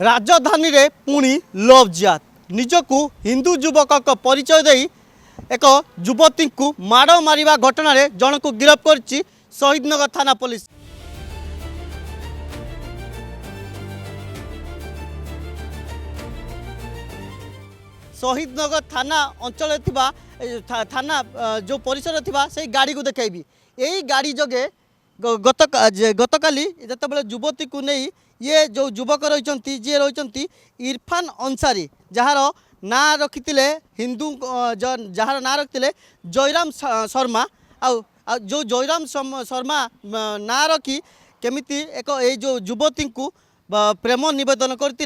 राजधानी रे पुणी लव जिहाद निजकू हिंदू युवक परिचय दे एक युवती को माड़ मारिबा घटना रे जन को गिरफ्त कर शहीदनगर थाना पुलिस। शहीदनगर थाना अंचल थाना जो परिसर थिबा से गाड़ी को देखी यही गाड़ी जगे गतकाली जितेबाला युवती को नहीं ये जो युवक रही जी रही इरफान अंसारी जार ना रखी हिंदू जार ना रखी जयराम शर्मा जो जयराम शर्मा ना रखी केमिति एक जो युवती को प्रेम नवेदन करते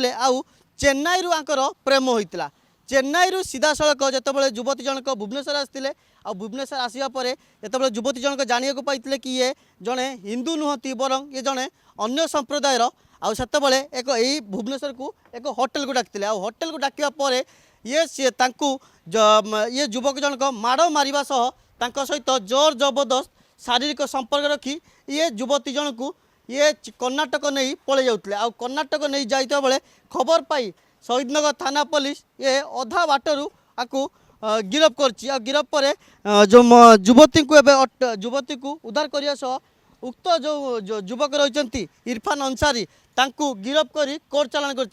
चेन्नई आंकर प्रेम होता चेन्नई सीधा सड़क जितेबाला युवती जनक भुवनेश्वर आसते भुवनेश्वर आसवा जितेबाला युवती जनक जाना पाई कि ये जड़े हिंदू नुहति बरं ये जड़े अन्य संप्रदायर आते एक यही भुवनेश्वर को एक होटेल को डाकते होटेल को डाकवा ये सी ये युवक जनक माड़ मारिबा सहित जोर जबरदस्त शारीरिक संपर्क रखी ये युवती जन को ये कर्णाटक नहीं पलि जाते कर्णाटक नहीं जाता बेले खबर पाई शहीदनगर थाना पुलिस ये अधा बाटरू आपको गिरफ्त कर गिरफ्त पर जो युवती को युवती को उद्धार करने उक्त जो युवक रही इरफान अंसारी तांकू गिरफ्त कर कोर्ट चालान कर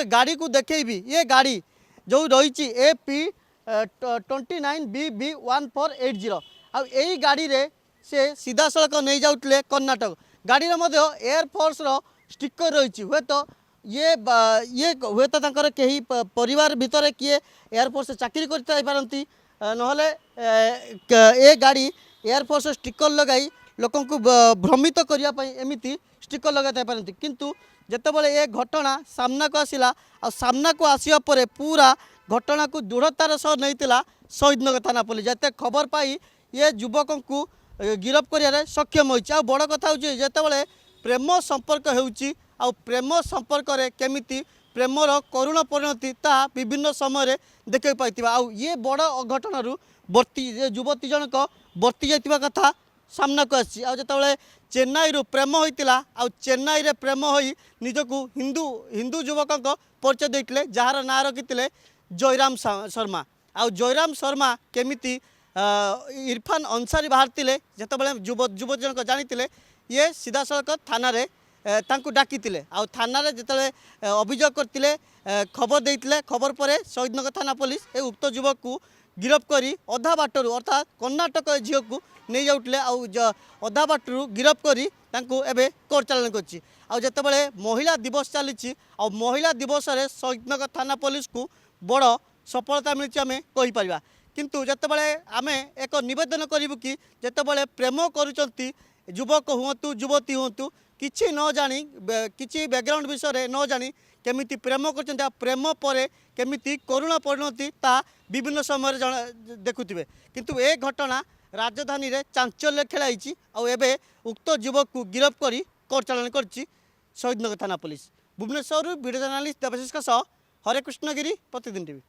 गाड़ी को देखेबी ये गाड़ी जो रही AP 29BB1480 आई गाड़ी रे से सीधा सड़क नहीं जाऊे कर्णाटक गाड़ी एयरफोर्स स्टिकर रही हुए तो ये हुए तो कहीं परिवार भितर किए एयरफोर्स चाकरी करती नहले ये गाड़ी एयरफोर्स स्टिकर लगाई लोक भ्रमित करने एमती स्टिकर लगा पारती किंतु जितेबाला ये घटना सामना को आसला सामना को आसवा पर पूरा घटना को दृढ़तार सह नहीं शहीदनगर थाना पुलिस जिते खबर पाई ये युवक को गिरफ्त कर सक्षम हो बड़ कथा होते प्रेम संपर्क हो प्रेम संपर्क केमिति प्रेमर करुण परिणति ता विभिन्न समय देख पाई ये बड़ अघटन बर्ती युवती जनक बर्ती जाता कथा सामना को आसी आते चेन्नई प्रेम होता चेन्नई रे प्रेम हो निजक हिंदू हिंदू युवक परिचय देते जार ना रखी जयराम शर्मा जयराम शर्मा केमिति इरफान अंसारी बाहर जितेबाला युवती जनक जानी ये सीधा सड़क थाना रे तांकु डाकी थाना रे जिते अभियोग करते खबर देते खबर पर शहीदनगर थाना पुलिस ए उक्त युवक को गिरफ्त कर अधा बाटरू अर्थात कर्णाटक झील को नहीं जाऊे अधा बाटरू गिरफ्त कर कोर्ट चालान करते महिला दिवस चली महिला दिवस रे शहीदनगर थाना पुलिस को बड़ सफलता मिली आम कहीपर किंतु जितेबाला आम एक नवेदन करूँ कि जितेबाला प्रेम करुँच युवक हूँ युवती हूँ किसी न जानी किसी बैकग्राउंड विषय न जानी केमिति प्रेम कर प्रेम पर केमिति करुण परिणति ता विभिन्न समय देखुवे किंतु ए घटना राजधानी रे चांचल्य खेलाई आबे उक्त युवक को गिरफ्त कर कोर्ट चालान कर शहीदनगर थाना police. Bhubaneswar video journalist Debashish Hare Krishnagiri Pratidin TV.